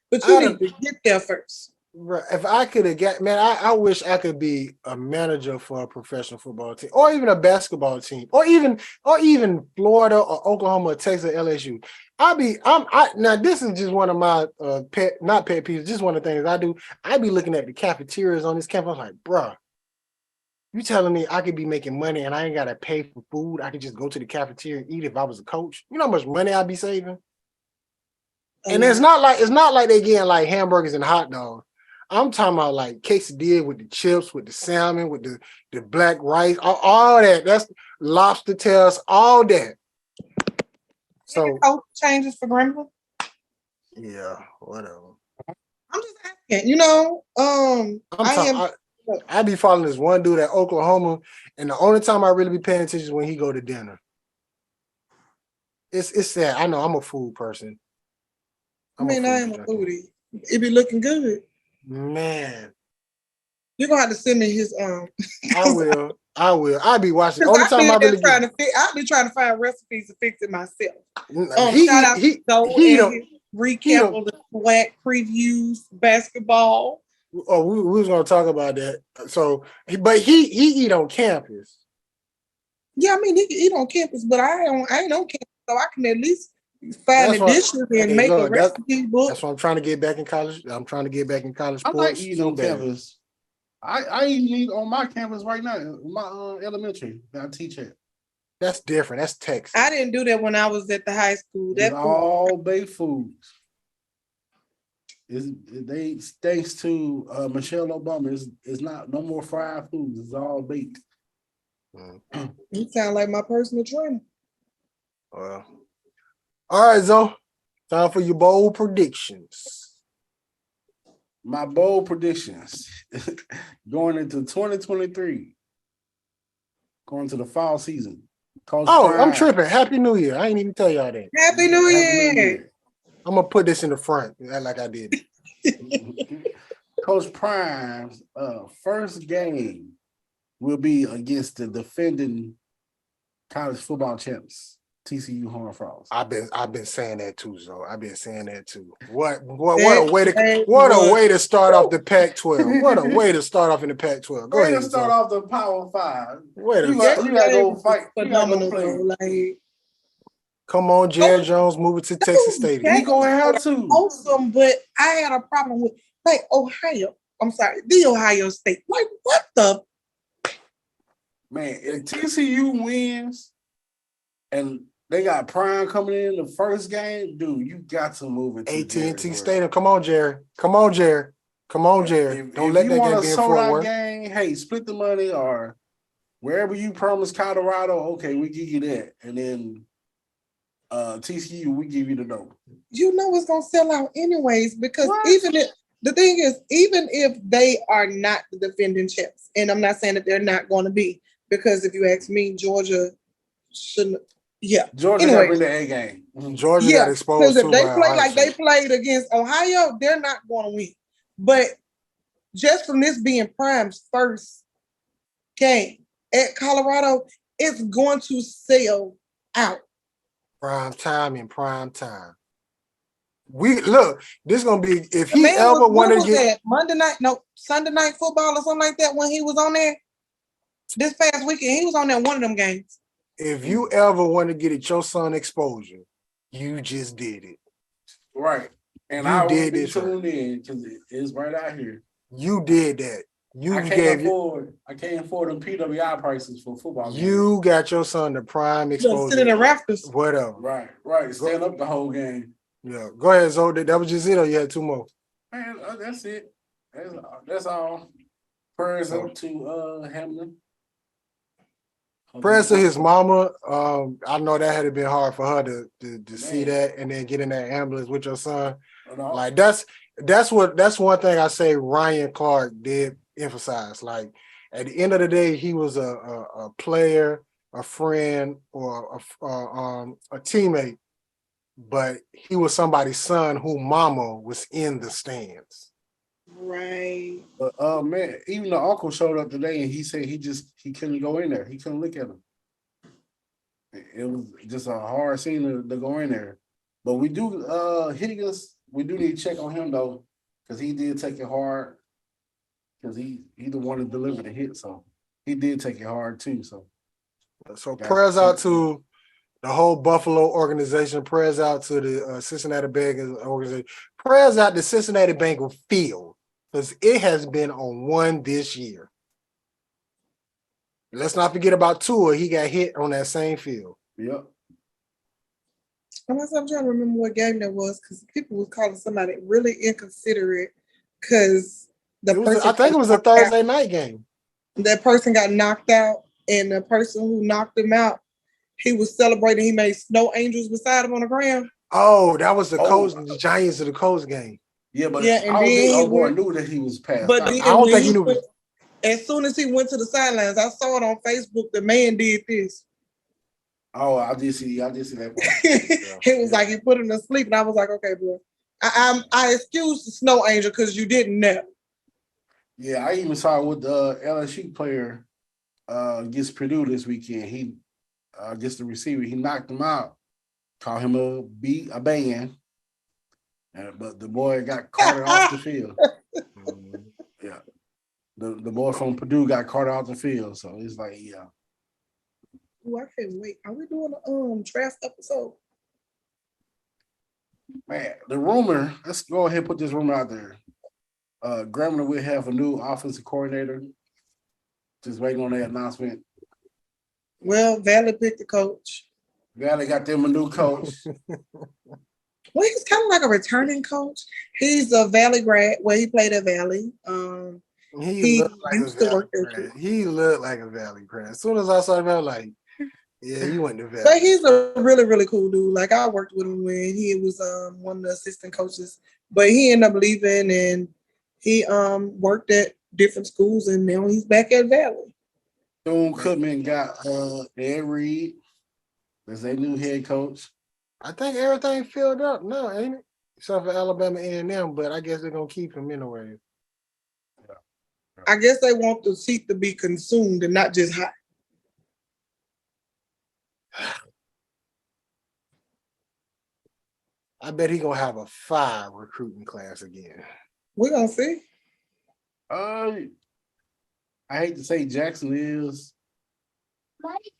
But you need to get there first. Bruh, if I could have got, man, I wish I could be a manager for a professional football team or even a basketball team or even Florida or Oklahoma or Texas or LSU. Now this is just one of my not pet peeves, just one of the things I do. I be looking at the cafeterias on this campus. I'm like, bruh, you telling me I could be making money and I ain't gotta pay for food? I could just go to the cafeteria and eat if I was a coach. You know how much money I'd be saving? And it's not like they getting like hamburgers and hot dogs. I'm talking about like quesadilla with the chips, with the salmon, with the black rice, all that. That's lobster tails, all that. So coach changes for Greenville? Yeah, whatever. I'm just asking, I be following this one dude at Oklahoma, and the only time I really be paying attention is when he go to dinner. It's sad. I know I'm a food person. I am a foodie. It be looking good. Man. You're gonna have to send me his I will. I'll be watching. Only time I really I'll be trying to find recipes to fix it myself. Shout out to Joe and recap of the SWAC previews, basketball. Oh, we was gonna talk about that. So, but he eat on campus. Yeah, I mean he can eat on campus, but I ain't on campus, so I can at least find the dishes and make a recipe book. That's why I'm trying to get back in college. I'm trying to get back in college sports. I like eating on campus. I eat on my campus right now, my elementary that I teach at. That's different. That's Texas. I didn't do that when I was at the high school. That's all baked foods. Thanks to Michelle Obama, it's not no more fried foods. It's all baked. You sound like my personal trainer. Well, all right, Zoe. Time for your bold predictions. My bold predictions going into 2023, going to the fall season. I'm tripping. Happy New Year. I ain't even tell y'all that. Happy New Year. I'm going to put this in the front like I did. Coach Prime's first game will be against the defending college football champs, TCU Horned Frogs. I've been saying that too, Zoe. I've been saying that too. What a way to start off the Pac-12. What a way to start off in the Pac-12. Go ahead. Start off the Power 5. You gotta go fight. You gotta go play. Come on, Jared Jones, moving to Texas Stadium. He gonna have to. Awesome, but I had a problem with Ohio. I'm sorry, the Ohio State. Like, what the? Man, if TCU wins and they got Prime coming in the first game, dude, you got to move it to AT&T Stadium. Come on, Jared. Don't let that game be in Fort Worth. Game, hey, split the money or wherever you promised Colorado, okay, we give you that. And then TCU, we give you the dough. You know it's gonna sell out anyways, because even if they are not the defending champs, and I'm not saying that they're not gonna be, because if you ask me, Georgia shouldn't. Yeah. Georgia got to Anyway, bring the A game. Mhm. Georgia yeah, got because exposed if too they by play Ohio like they State. played against Ohio, they're not going to win. But just from this being Prime's first game at Colorado, it's going to sell out. Prime time in prime time. We look, this gonna be if The he man ever was, what want to was get that? Monday night, no, Sunday night football or something like that when he was on there this past weekend. He was on there one of them games. if you ever want to get it your son exposure, you just did it. Right. And You I will did be this right. tuned in because it's right out here. You did that. You I gave can't afford them PWI prices for football games. you got your son the prime Just sitting exposure. in the rafters. Whatever. Right. Stand up the whole game. Yeah. Go ahead, Zoe. That was just it, or you had two more? Man, that's it. That's all. Prayers up to Hamlin. Prayers to his mama. I know that had been hard for her to see Man. that and then get in that ambulance with your son. No. Like that's one thing I say Ryan Clark did emphasize. Like at the end of the day, he was a player, a friend, or a teammate, but he was somebody's son who mama was in the stands. Right. But man, even the uncle showed up today and he said he couldn't go in there. He couldn't look at him. It was just a hard scene to go in there. But we do Higgins, we do need to check on him though, because he did take it hard. Because he the one that delivered the hit, so he did take it hard too. So Prayers out to the whole Buffalo organization. Prayers out to the Cincinnati Bengals organization. Prayers out to Cincinnati Bengal field because it has been on one this year. Let's not forget about Tua. He got hit on that same field. Yep. I'm trying to remember what game that was because people was calling somebody really inconsiderate because I think it was a Thursday night game. That person got knocked out, and the person who knocked him out, he was celebrating. He made snow angels beside him on the ground. Oh, that was the Colts, the Giants of the Colts game. Yeah, but yeah, and I don't think then O'Gore knew that he was passed but out. then I don't think he knew. As soon as he went to the sidelines, I saw it on Facebook. The man did this. Oh, I did see that part. It was like he put him to sleep, and I was like, okay, bro. I excused the snow angel because you didn't know. Yeah, I even saw with the LSU player against Purdue this weekend. He against the receiver, he knocked him out, called him a band, but the boy got carted off the field. Yeah, the boy from Purdue got carted off the field, so it's like, yeah. Ooh, I can't wait. Are we doing a draft episode? Man, the rumor. Let's go ahead and put this rumor out there. Grambling will have a new offensive coordinator. Just waiting on that announcement. Well, Valley picked the coach. Valley got them a new coach. Well, he's kind of like a returning coach. He's a Valley grad. Well, he played at Valley. He looked like used to work there. He looked like a Valley grad. As soon as I saw him, I was like, yeah, he went to Valley. But he's a really, really cool dude. Like I worked with him when he was one of the assistant coaches. But he ended up leaving and he worked at different schools and now he's back at Valley. Thune Cookman got Ed Reed as their new head coach. I think everything filled up now, ain't it? Except for Alabama A&M, but I guess they're gonna keep him anyway. I guess they want the seat to be consumed and not just hot. I bet he's gonna have a 5 recruiting class again. We're gonna see. I hate to say Jackson is.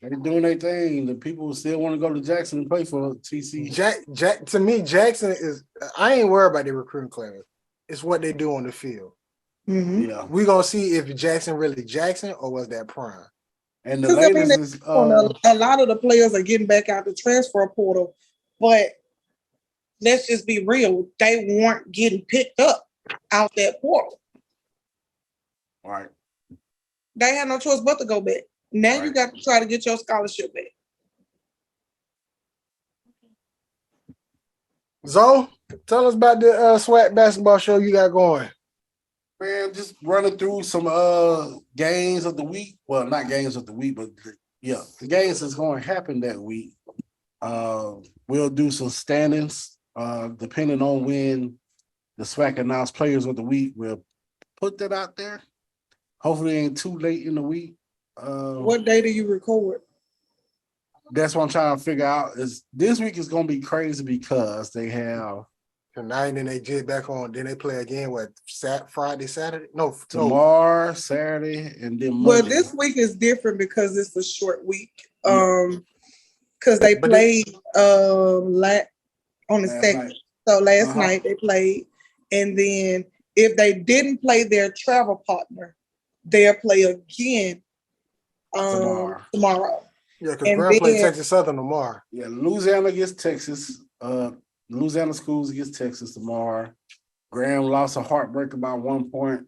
They're doing their thing. The people still want to go to Jackson and play for TC. To me, Jackson is. I ain't worried about the recruiting class. It's what they do on the field. Mm-hmm. Yeah, we're gonna see if Jackson really Jackson or was that Prime. And the latest is a lot of the players are getting back out the transfer portal, but let's just be real, they weren't getting picked up out that portal. Right. They had no choice but to go back. Now you got to try to get your scholarship back. Zoe, tell us about the SWAC basketball show you got going. Man, just running through some games of the week. Well, not games of the week, but the games that's going to happen that week. We'll do some standings depending on when the SWAC announced players of the week. We'll put that out there. Hopefully, it ain't too late in the week. What day do you record? That's what I'm trying to figure out. Is this week is going to be crazy because they have tonight, and they get back on. Then they play again. What Friday, Saturday? No, tomorrow, Saturday, and then Monday. Well, this week is different because it's a short week. Because they played on the second. So last night they played, and then if they didn't play their travel partner, they'll play again tomorrow. Yeah, because Graham played Texas Southern tomorrow. Yeah, Louisiana gets Texas. Louisiana Schools against Texas tomorrow. Graham lost a heartbreaker by 1 point.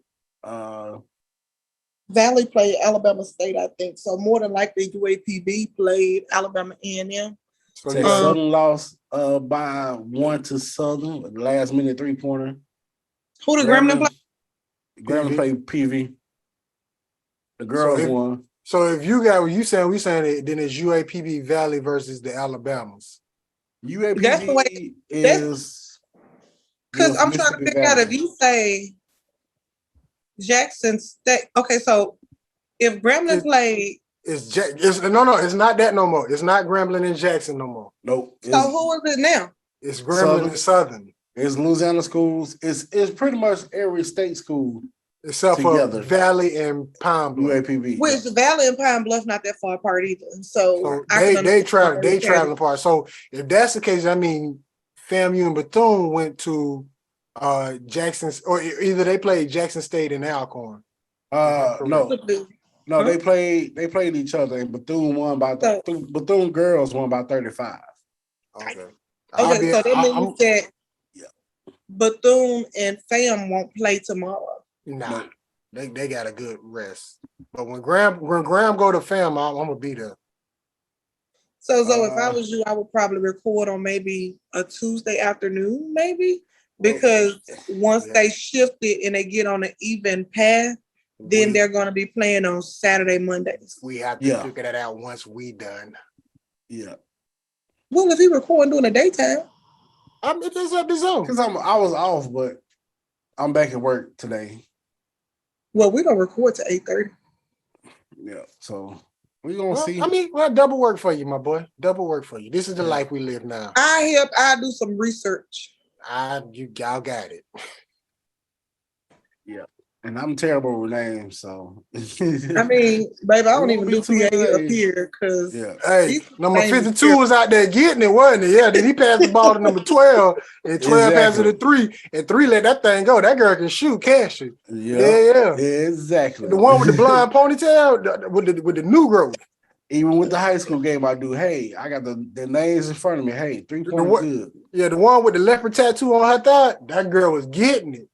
Valley played Alabama State, I think. So more than likely, UAPB played Alabama A&M. So Southern lost by 1 to Southern, last minute 3-pointer. Who did Grambling play? Grambling played PV. The girls won. So if you got what you saying, we saying it, then it's UAPB Valley versus the Alabamas. UAPB that's the way, is because I'm trying to figure out if you say Jackson State. Okay, so if Grambling played, it's not that no more. It's not Grambling and Jackson no more. Nope. So who is it now? It's Grambling and Southern. It's Louisiana Schools. It's pretty much every state school except together. For Valley and Pine Bluff. UAPB. Which Valley and Pine Bluff not that far apart either. So they traveling apart. So if that's the case, I mean, FAMU and Bethune went to Jackson, or either they played Jackson State and Alcorn. No, they played each other, and Bethune won by Bethune girls won by 35. Okay, so that means that Bethune and FAM won't play tomorrow. Nah, they got a good rest. But when Graham go to FAM, I'm gonna be there. So if I was you, I would probably record on maybe a Tuesday afternoon, maybe, because once they shift it and they get on an even path, then they're going to be playing on Saturday, Mondays. We have to figure that out once we done. Yeah. Well, if he recording during the daytime, it's just up the zone. Because I was off, but I'm back at work today. Well, we're gonna record to 8:30. Yeah, so we're gonna see. I mean, double work for you, my boy. Double work for you. This is the life we live now. I do some research. Y'all got it. Yeah. And I'm terrible with names, so I mean, baby, I don't even do PA up here because hey, number 52 was out there getting it, wasn't it? Yeah, then he passed the ball to number 12, and 12 passed it to 3, and 3 let that thing go. That girl can shoot, can't she? Yeah. Exactly. The one with the blonde ponytail, with the new growth. Even with the high school game, I do. Hey, I got the names in front of me. Hey, 3-point good. Yeah, the one with the leopard tattoo on her thigh, that girl was getting it.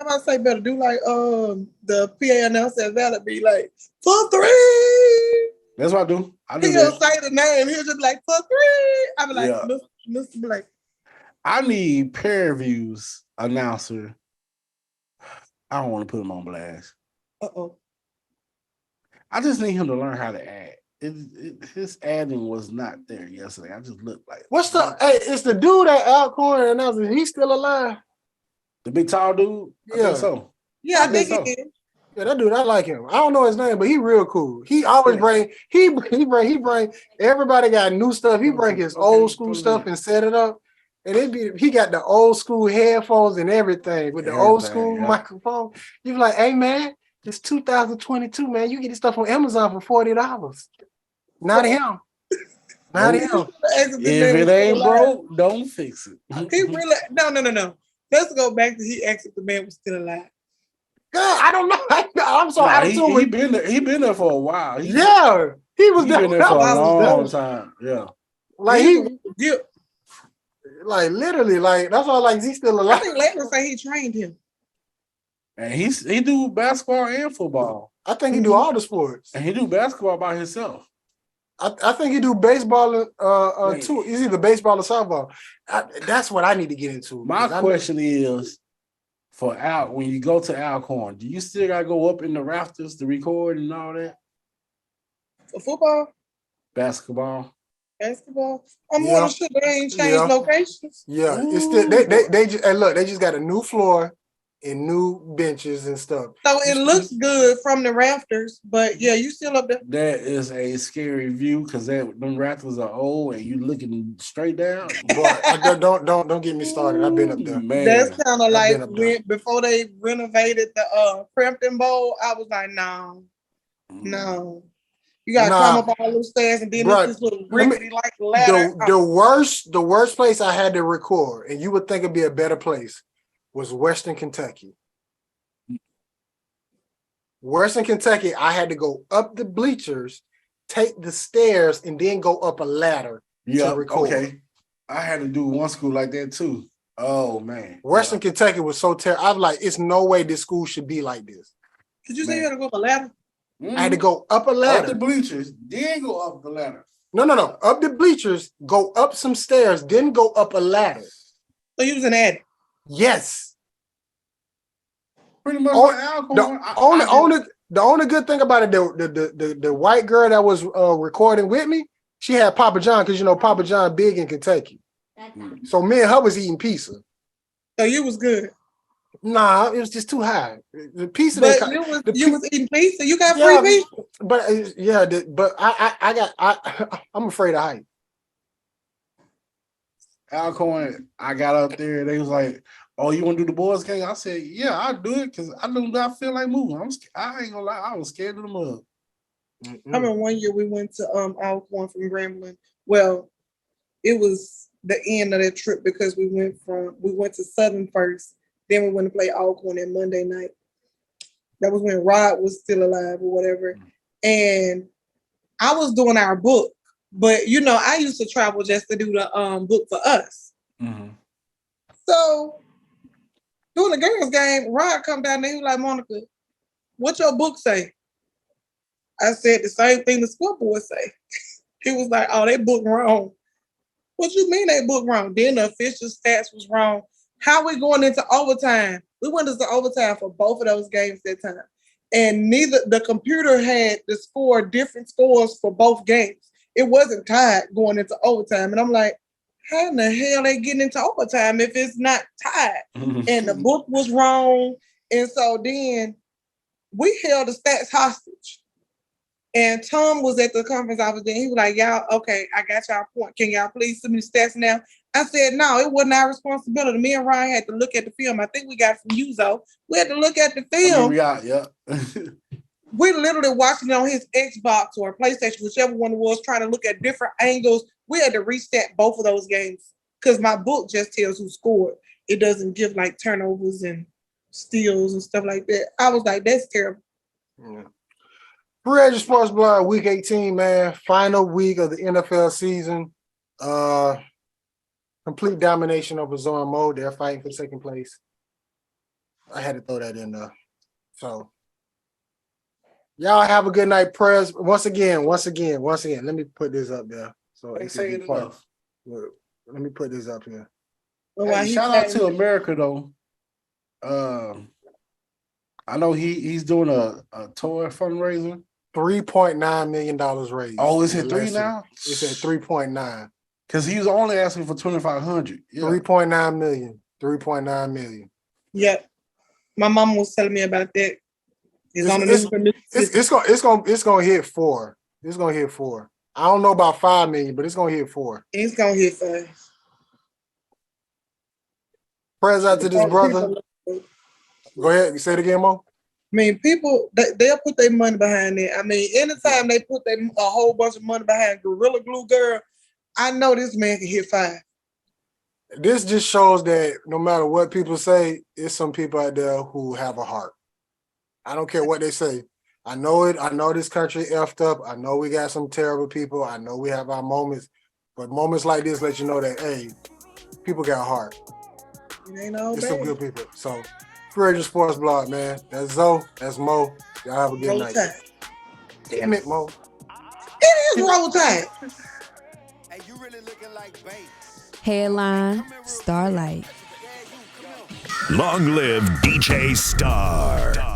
I'm about to say better do like the PA announcer at Valley be like for 3. That's what I do. He'll say the name. He'll just be like for 3. I'll be like Mr. Blake. I need Pair Views announcer. I don't want to put him on blast. I just need him to learn how to act. His adding was not there yesterday. I just looked like it's the dude at Alcorn announcer. He's still alive. The big tall dude? Yeah. I think so. Yeah, I think he is. Yeah, that dude, I like him. I don't know his name, but he real cool. He always bring everybody got new stuff. He bring his old school stuff and set it up. And he got the old school headphones and everything with the old school microphone. You be like, hey man, it's 2022, man. You get this stuff on Amazon for $40. Not him. Not him. If it ain't broke, don't fix it. He really no. Let's go back to he asked if the man was still alive. God, I don't know. I'm so out of tune. He been there for a while. He was been there for a long time. Yeah. Like like literally, like that's why like he's still alive. I think Landon say he trained him. And he do basketball and football. I think he do all the sports. And he do basketball by himself. I think he do baseball too. It's either baseball or softball. That's what I need to get into. My question is, for out when you go to Alcorn, do you still gotta go up in the rafters to record and all that? For football, Basketball. basketball, I'm Yeah. more sure they ain't changed Yeah. locations. Yeah, it's still they just and look, they just got a new floor and new benches and stuff. So it looks good from the rafters, but yeah, you still up there. That is a scary view because them rafters are old and you looking straight down. But don't get me started. I've been up there. Man. That's kind of I've like been up there. when before they renovated the Crampton Bowl. I was like, no. You gotta climb up all those stairs and then Bruh, there's this little let me- rickety like ladder. The worst place I had to record, and you would think it'd be a better place, was Western Kentucky. Western Kentucky, I had to go up the bleachers, take the stairs, and then go up a ladder to record. Okay. I had to do one school like that too. Oh man. Western Kentucky was so terrible. I was like, it's no way this school should be like this. Did you say you had to go up a ladder? I had to go up a ladder. Up the bleachers, then go up the ladder. No. Up the bleachers, go up some stairs, then go up a ladder. So you was an addict. Yes. Pretty much Oh, like Alcorn. The only good thing about it, the white girl that was recording with me, she had Papa John, because you know Papa John big in Kentucky. So me and her was eating pizza. So you was good. Nah, it was just too high. The pizza, But you was eating pizza. You got free pizza. But I'm afraid of height. Alcorn, I got up there. They was like, "Oh, you want to do the boys' game?" I said, "Yeah, I'll do it because I do not feel like moving. I ain't gonna lie, I was scared of the mud." I remember one year we went to Alcorn from Grambling. Well, it was the end of that trip because we went to Southern first, then we went to play Alcorn that Monday night. That was when Rod was still alive or whatever. And I was doing our book, but you know, I used to travel just to do the book for us. Mm-hmm. So doing the girls' game, Rod come down there, he was like, "Monica, what your book say?" I said the same thing the scoreboard say. He was like, "Oh, they booked wrong." What you mean they booked wrong? Then the official stats was wrong. How we going into overtime? We went into overtime for both of those games that time. And the computer had the different scores for both games. It wasn't tied going into overtime. And I'm like, how in the hell they getting into overtime if it's not tied? And the book was wrong. And so then we held the stats hostage. And Tom was at the conference I was in. He was like, "Y'all, okay, I got y'all point. Can y'all please send me the stats now?" I said, "No, it wasn't our responsibility. Me and Ryan had to look at the film. I think we got it from Uzo. We had to look at the film. We literally watching it on his Xbox or PlayStation, whichever one it was, trying to look at different angles. We had to reset both of those games because my book just tells who scored. It doesn't give like turnovers and steals and stuff like that." I was like, "That's terrible." Yeah. Free Agent Sports Blog, week 18, man. Final week of the NFL season. Complete domination over Zorn Mode. They're fighting for second place. I had to throw that in there. So, y'all have a good night. Prayers. Once again. Let me put this up there. So it can be part. Let me put this up here. Hey, shout out to America though. I know he's doing a toy fundraiser. $3.9 million raised. Oh, it's at 3 now? It's at 3.9. Because he was only asking for 2,500. Yeah. 3.9 million. 3.9 million. Yep. My mom was telling me about that. It's gonna hit 4. It's gonna hit 4. I don't know about 5 million, but it's gonna hit 4. It's gonna hit 5. Prayers out to this brother. Go ahead. Say it again, Mo. I mean, people, they'll put their money behind it. I mean, anytime they put a whole bunch of money behind Gorilla Glue Girl, I know this man can hit 5. This just shows that no matter what people say, there's some people out there who have a heart. I don't care what they say. I know it. I know this country effed up. I know we got some terrible people. I know we have our moments. But moments like this let you know that, hey, people got a heart. It ain't all There's bad. some good people. So, Free Agent Sports Blog, man. That's Zoe. That's Mo. Y'all have a good night. Time. Damn it, Mo. It is roll time. Hey, you really looking like bait. Headline, Starlight. Long live DJ Star.